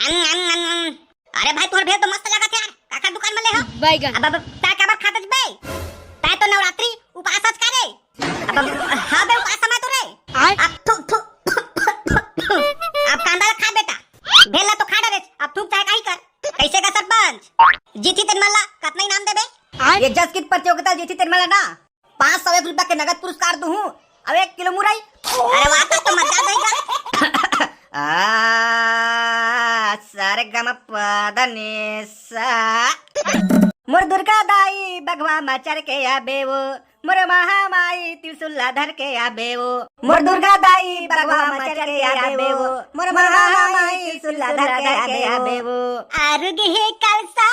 अरे भाई तोहर भेल तो मस्त लागत यार। काका दुकान में ले हो बैगन। अब ता काबर खातज बे? ता तो नवरात्रि उपासच करे। अब हां बे उपास समय तो रे। अब थू अब कांदा खा बेटा। भेला तो खा डरे। अब थूक चाहे काई कर। कैसे का सरपंच जीती तेनमला कतना इनाम देबे? ये जज की प्रतियोगिता जीती तेनमला ना 501 रुपया के नगद पुरस्कार दूं हूं। अब 1 किलो मुरई। अरे वाह तो मजा देगा। सारे गम पदने सा मोर दुर्गा दाई बगवा मचर के आबेवो मोर महामाई त्रिशूला धर के आबेवो मोर दुर्गा दाई बगवा मचर के आबेवो मोर महामाई त्रिशूला धर के आबेवो आरुग हे कलसा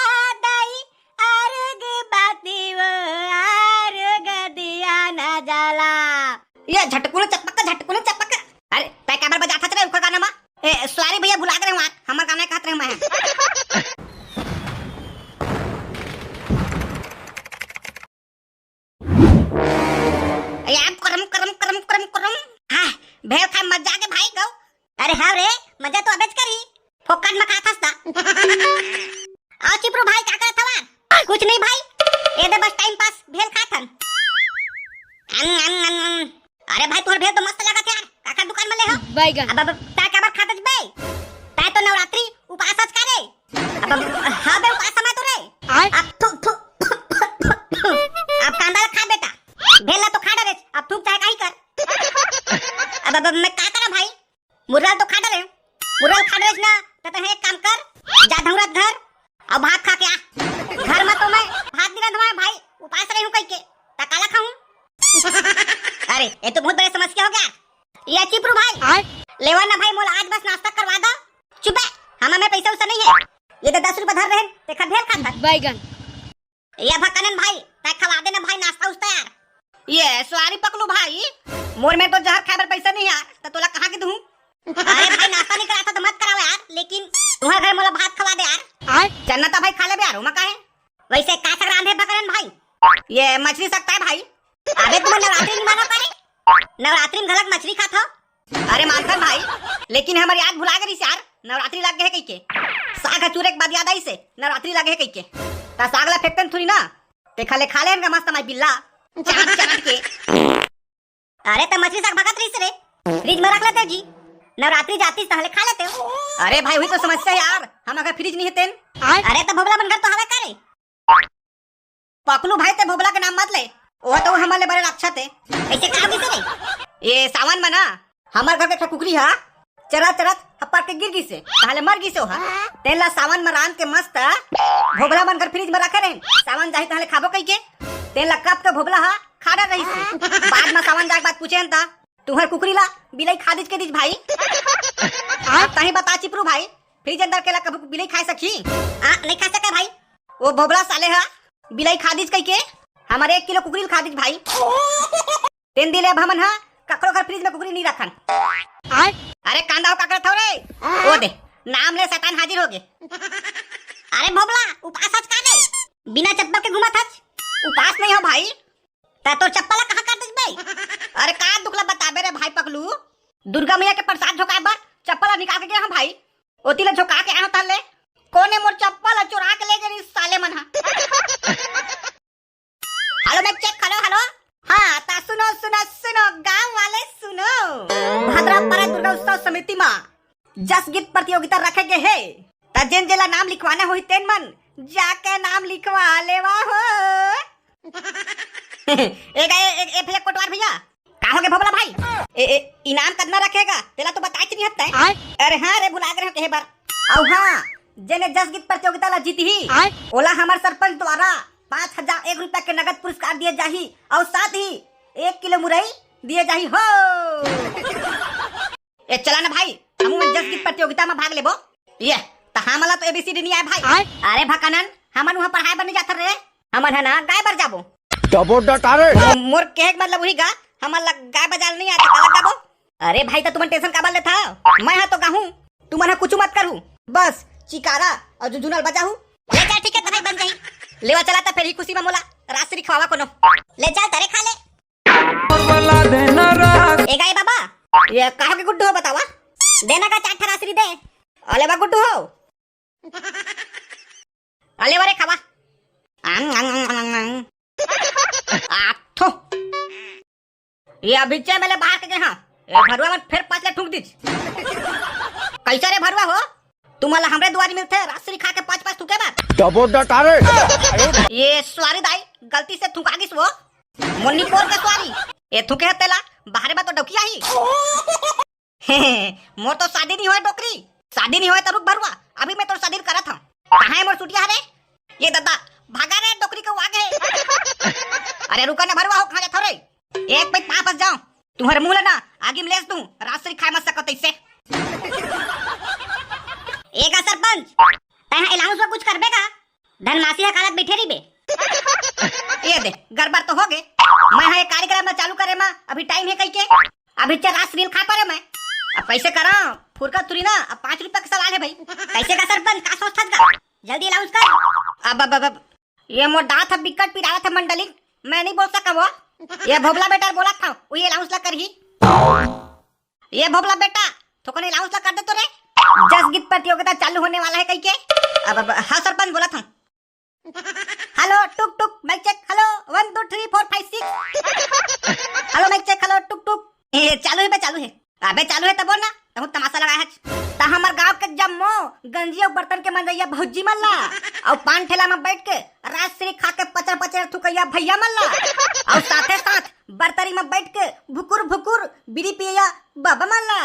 दाई आरुग बातीवो आरुग दिया न जाला। ये झटकुन चपक अरे तय काबर बजा था रे उखर गाना मा ए सॉरी भैया भुला गए वहां हमर गाना कहत रहे मैं यार करम हां भेव खा मजा के भाई गौ। अरे हां रे मजा तो अबेज करी फोकट में खा थसता। आओ चिपरू भाई का करत हवा? कुछ नहीं भाई ए दे बस टाइम पास भेल खाथन। अरे भाई तोहर भेल तो मस्त लागत यार। काका दुकान में ले हो बैगन। अब ता काबर खातज बे? ता तो नवरात्रि उपासच करे। अब हां बे उपास समय तो रे। अब थू अब कांदा खा बेटा। भेला तो खा डरे। अब थूक चाहे काई कर। अब मैं का करा भाई? मुरल तो खा डरे। मुरल खा डरे ना तो एक काम कर जा धौरत घर और भात खा के आ। घर में तो मैं भात नहीं रंधवाए भाई उपास रही हूं कई के ता काला खाऊं। अरे ये तो बहुत बड़ी समस्या हो गया। ये चिपरू भाई लेवा ना भाई मोला आज बस नाश्ता करवा दो। चुप है हमारे में पैसा उसा नहीं है। ये तो 10 रुपए धर रहे ते खा भेल खाता बैगन। ये भकनन भाई ता खवा देना भाई नाश्ता उस्ता यार। ये सॉरी पकलू भाई मोर में तो जहर खाए पैसा नहीं यार तो तोला कहां के दूं। अरे भाई नाश्ता नहीं करा था तो मत कराओ यार लेकिन तुम्हारे घर मोला भात खवा दे यार। चन्ना तो भाई खा ले यार उमा काहे वैसे का सक रांधे भकनन भाई? ये मछली सकता है भाई। अबे तुम नवरात्रि नहीं मानो करे? नवरात्रि में घलक मछली खाता हो? अरे मानता भाई लेकिन हमारी याद भुला गई यार। नवरात्रि लग गए कई के साग चूरे के बाद याद आई से नवरात्रि लगे कई के ता सागला फेंकतन थोड़ी ना ते खा ले इनका मस्त माई बिल्ला चाट के। अरे तो मछली साग भगत रही से रे फ्रिज में रख लेते जी। नवरात्रि जाती पहले खा लेते हो। अरे भाई हुई तो समस्या यार हम अगर फ्रिज नहीं है तेन। अरे तो भोबला बनकर तो हवे करे। पकलू भाई ते भोबला के नाम मत ले वो तो हमारे बड़े रक्षा थे। ऐसे काम किसे नहीं? ये सावन में ना हमारे घर के कुकरी हा चरत हप्पर के गिर गई से ताले मर गई से हा तेला सावन में रान के मस्त भोबला बनकर फ्रिज में रखे रहे। सावन जाहि ताले खाबो कई के तेला कब के भोबला हा खाड़ा रही से बाद में सावन जाके बात पूछे ता तुहर कुकरी ला बिलाई खा दीज के दीज भाई। आप ताही बता चिपरू भाई फ्रिज अंदर केला कब बिलाई खा सकी? नहीं खा सके भाई। वो भोबला साले हा बिलाई खा दीज कई के हमारे 1 किलो कुकरी खा दीज भाई। तेन दिले अब हमन हा ककरो घर फ्रिज में कुकरी नहीं रखन। अरे कांदा काकर थो रे वो दे नाम ले शैतान हाजिर हो गए। अरे भोबला उपास आज का दे बिना चप्पल के घुमा था। उपास नहीं हो भाई ता तो चप्पल कहां कर दे भाई? अरे का दुखला बताबे रे भाई पकलू दुर्गा मैया के प्रसाद झोकाए बर चप्पल निकाल के गया हम भाई ओतिला झोका के आनो ताले कोने मोर चप्पल चुरा के ले गई साले मन हा। हेलो मैं चेक हेलो हाँ ता सुनो गांव वाले सुनो भद्रापरा दुर्गा उत्सव समिति में जस गीत प्रतियोगिता रखे गए है ता जिन जिला नाम लिखवाना होई तेन मन जाके नाम लिखवा लेवा हो। एक भैया कोटवार भैया का हो गए भोबला भाई इनाम कितना रखेगा तेला तो बताई नहीं हत्ता। अरे हाँ रे भुला गए कहे बार औ हाँ जेने जस गीत प्रतियोगिता ला जीती ही ओला हमार सरपंच द्वारा 5001 रुपया के नगद पुरस्कार दिए जाही और साथ ही 1 किलो मुरई दिए जाही हो। ए चला ना भाई हम जस गीत प्रतियोगिता में भाग लेबो। ये ता हमला तो एबीसीडी नहीं आए भाई। अरे भकनन हमन वहां पढ़ाई बने जात रे हमन है ना गाय बर जाबो डबो डटारे मोर के मतलब वही गा हमन ला गाय बजाल नहीं आता काला गाबो। अरे भाई तो तुमन टेंशन काबर ले था मैं हां तो गाहूं तुमन कुछ मत करू बस चिकारा और जुजुनल बजाहू। ले जा ठीक है भाई बन जाई लेवा चला था फिर ही खुशी में मोला रात्रि खवावा कोनो ले जा तारे खा ले। ए गाय बाबा ये कहा के गुड्डू हो बतावा देना का 4 रात्रि दे। अले बा गुड्डू हो अले वरे खावा आथो ये अभी चे मेले बाहर के हाँ ए भरुआ में फिर 5 लाख ठुक दीज कैसे रे भरुआ हो तुम्हाला हमरे दुआरी मिलते रात्रि खा के 5 थूके बात डबो डटारे ये स्वारी दाई गलती से थूका गिस वो मुन्नी पोर के स्वारी ये थूके हतेला बाहर बा तो डौकिया ही मोर तो शादी नहीं होए डोकरी शादी नहीं होए तो रुक भरुआ अभी मैं तो शादी करत हूं कहां है मोर सुटिया रे ये दादा भागा रे डोकरी के आगे अरे रुका ना भरुआ हो खा जा थोरे एक पे वापस जाओ तुम्हारे मुंह ना आगे में लेस दूं रात्रि खाए मत सकत ऐसे एक सरपंच तहां अलाउंस में कुछ करबे का धनमासी का कालत बैठे रही बे ये दे गड़बड़ तो हो गए मैं है कार्यक्रम में चालू करे मां अभी टाइम है कई के अभी रास रील खा परे मैं अब कैसे करा फुरका तुरी ना अब 5 रुपए का सवाल है भाई कैसे का सरपंच का सोचत का जल्दी अलाउंस कर अब ये मोर दांत है बिकट पिराया था मंडली मैं नहीं बोल सका वो ये भोबला बेटा बोला था वही अलाउंस ला करही ये भोबला बेटा तो कोने अलाउंस ला कर दे तो रे जस गीत प्रतियोगिता चालू होने वाला है कई के अब हाँ सरपंच बोला था हेलो टुक टुक mike check hello 1 2 3 4 5 6 hello mike check hello टुक टुक ये चालू है बे चालू है अबे चालू है तब बोल ना तब तमाशा लगाया है ता हमर गांव के जम्मो गंजी और बर्तन के मंजैया भौजी मल्ला और पान ठेला में बैठ के रात्रि खा के पचर थुकैया भैया मल्ला और साथे साथ बर्तरी में बैठ के भुकुर भुकुर बीड़ी पिया बाबा मल्ला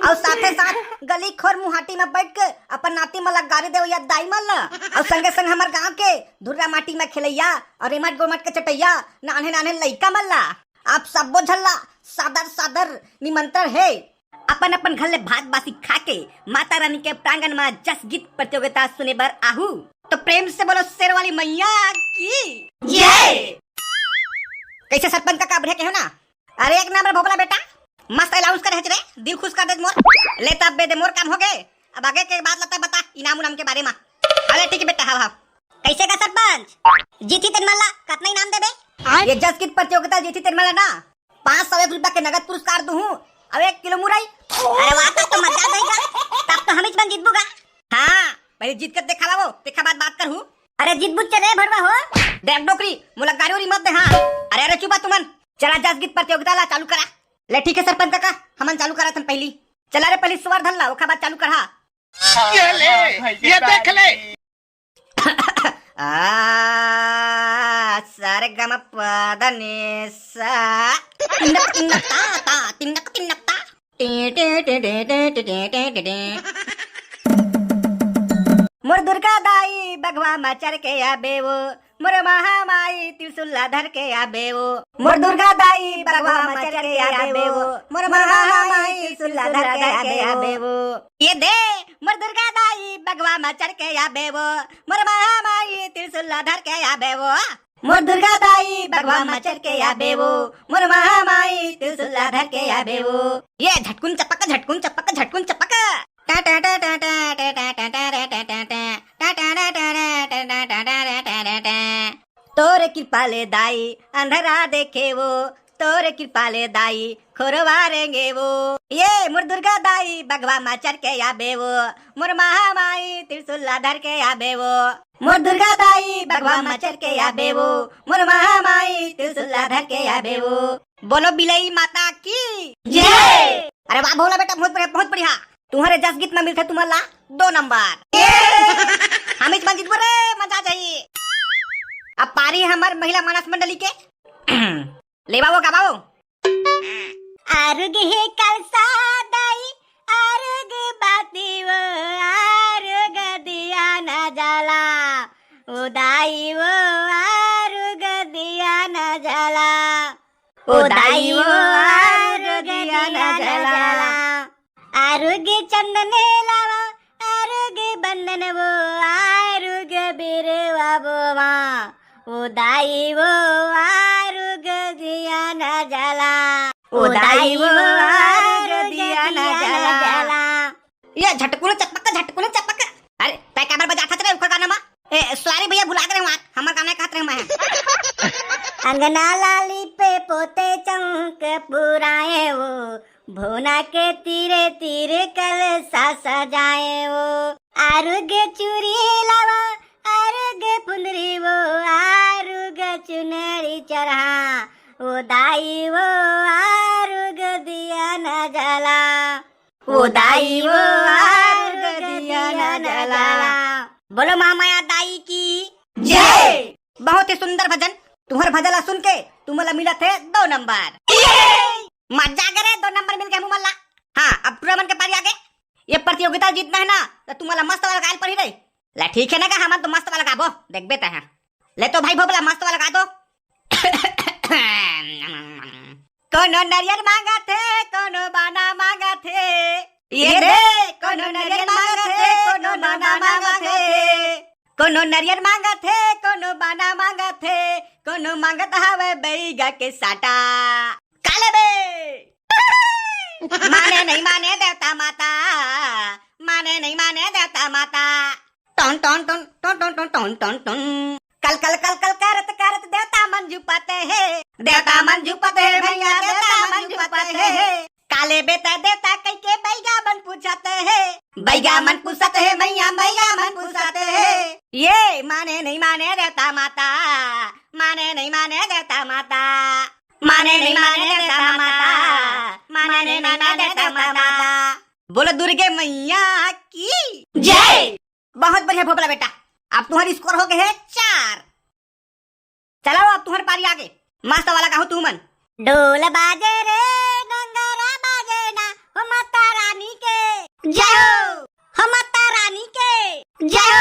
और साथे साथ गली खोर मुहाटी में बैठ के अपन नाती मल्ला गाड़ी देव या दाई मल्ला और संगे संग हमर गांव के धुर्रा माटी में खेलैया और रेमट गोमट के चटैया नाने नाने लइका मल्ला आप सब बोझल्ला सादर सादर निमंत्रण है अपन अपन घर ले भात बासी खा के माता रानी के प्रांगण में जस गीत प्रतियोगिता सुने बर आहू तो प्रेम से बोलो शेर वाली मैया की जय। कैसे सरपंच का काबरे के हो ना अरे एक नंबर भोबला बेटा मस्त अलाउंस कर रे दिल खुश कर दे मोर ले तब बे दे मोर काम हो गए अब आगे के बात लता बता इनाम उनाम के बारे में अरे ठीक है बेटा हाँ कैसे का सरपंच जीती तेनमल्ला कितना इनाम देबे ये जस गीत प्रतियोगिता जीती तेनमल्ला ना 501 रुपया के नगद पुरस्कार दूं अब 1 किलो मुरई अरे वाह तब तो मजा देगा तब तो हम ही बन जीतबूगा हाँ पहले जीत कर दिखावा वो देखा बात बात कर हूँ अरे जीतबू चले भरवा हो देख डोकरी मुलाकारी उरी मत दे हाँ अरे चुपा तुमन चला जस गीत प्रतियोगिता ला चालू करा ले ठीक है सरपंच काका हमन चालू करा तुम पहली चला रे पहली सुवर धन ला ओखा बात चालू कर हाँ ये ले ये देख ले सारे गम पदने सा तिनक तिनक ता ता तिनक तिनक ता टे टे टे टे टे टे टे टे मोर दुर्गा दाई बगवा मचर के आबे वो मोर महामाई त्रिशूला धर के आबे वो मोर दुर्गा दाई बगवा मचर के आबे वो मोर महामाई त्रिशूला धर के आबे वो ये दे मोर दुर्गा दाई बगवा मचर के आबे वो मोर महामाई त्रिशूला धर के आबे वो मोर दुर्गा दाई बगवा मचर के आबे वो मोर महामाई त्रिशूला धर के आबे वो ये झटकुन चपक झटकुन चपक झटकुन चपक तोरे कृपाले दाई अंधेरा देखे वो तोरे कृपाले दाई खोरवारेंगे वो ये मोर दुर्गा दाई बगवा मचर के आबे वो मोर महामाई त्रिशूला धर के आबे वो मोर दुर्गा दाई बगवा मचर के आबे वो मोर महामाई त्रिशूला धर के आबे वो बोलो बिलई माता की जय। अरे वाह भोला बेटा बहुत बढ़िया तुम्हारे जस गीत में मिलते तुम्हारा 2 नंबर हम इस मंजिल पर मजा चाहिए अब पारी हमार महिला मानस मंडली के ले बाबू गाओ आरुग हे कलसा दाई आरुग बाती वो आरुग दिया न जला उदाई वो आरुग दिया न जला उदाई वो आरुग दिया न जला आरुग चंदने लावा आरुग बंधन वो आरुग बिरवा बोवा उदाई वो आरुग दिया न जला उदाई वो आरुग दिया न जला ये झटकुन चपक अरे तय काबर बजा था उखर गाना मा ए सॉरी भैया भुला गए वहां हमर गाना कहत रहे मैं अंगना लाली पे पोते चंक पुराए वो भोना के तीरे तीरे कल सा सजाए वो आरुगे चूरी लावा आरुगे फुंदरी वो आरुगे चुनरी चढ़ा वो दाई वो आरुग दिया न जला वो दाई वो आरुग दिया न जला। बोलो महामाया दाई की जय। बहुत ही सुंदर भजन। तुम्हारे भजला सुन के तुम्हाला मिला थे 2 नंबर। मजा करे 2 नंबर मिल गए मुमल्ला। हाँ अब पूरा मन के पारी आगे। ये प्रतियोगिता जीतना है ना तो तुम्हाला मस्त वाला गायल पड़ी रही। ला ठीक है ना का हम तो मस्त वाला गाबो देख बेटा है। ले तो भाई भोबला मस्त वाला गा दो। कोनो नरियर मांगा थे कोनो बाना मांगा थे ये दे कोनो नरियर मांगा थे कोनो बाना मांगा थे कोनो नरियर मांगा थे कोनो बाना मांगा थे कोनो मांगत हवे बैगा के साटा काले बे। माने नहीं माने देवता माता माने नहीं माने देवता माता टन टन टन टन टन टन टन टन टन कल कल कल कल करत करत देवता मंजू पाते हैं देवता मंजू पाते हैं भैया देवता मंजू पाते हैं। काले बेटा देवता कई के बैगा मन पूछाते हैं बैगा मन पूछते हैं भैया बैगा मन पूछते हैं। ये माने नहीं माने देवता माता माने नहीं माने देवता माता माने नहीं माने देवता माता माने नहीं माने देवता माता। बोलो दुर्गे मैया की जय। बहुत बढ़िया भोपला बेटा। अब तुम्हारी स्कोर हो गए है 4। चलो अब तुम्हारी पारी आगे। मस्त वाला कहो तू मन। ढोल बाजे रे गंगारा बाजे ना हो माता रानी के जय हो माता रानी के जय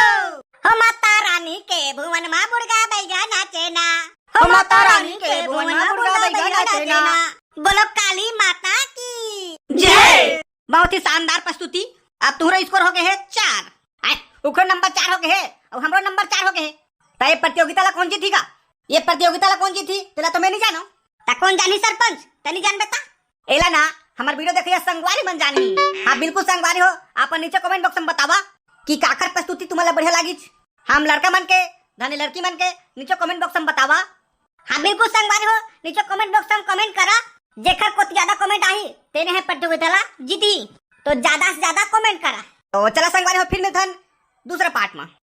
हो माता रानी के भुवन माँ बुर्गा बैगा नाचे ना हो माता रानी के भुवन माँ बुर्गा बैगा नाचे ना। बोलो काली माता की जय। बहुत ही शानदार प्रस्तुति। अब तुम्हारा स्कोर हो गए है 4। उखर नंबर 4 हो गए है और हमरो नंबर 4 हो गए है। तो ये प्रतियोगिता ला कौन जीती का? ये प्रतियोगिता ला कौन जीती तेला तो मैं नहीं जानो। ता कौन जानी सरपंच तनी जान बता। एला ना हमार वीडियो देखिए संगवारी मन जानी। हाँ बिल्कुल संगवारी हो। आप नीचे कमेंट बॉक्स में बतावा कि काकर प्रस्तुति तुम्हाला बढ़िया लागी। हम लड़का मन के धनी लड़की मन के नीचे कमेंट बॉक्स में बतावा। हाँ बिल्कुल संगवारी हो। नीचे कमेंट बॉक्स में कमेंट करा जेकर को ज्यादा कमेंट आई तेने है प्रतियोगिता ला जीती तो ज्यादा से ज्यादा कमेंट करा। तो चला संगवारी हो फिर मिलथन दूसरा पार्ट में।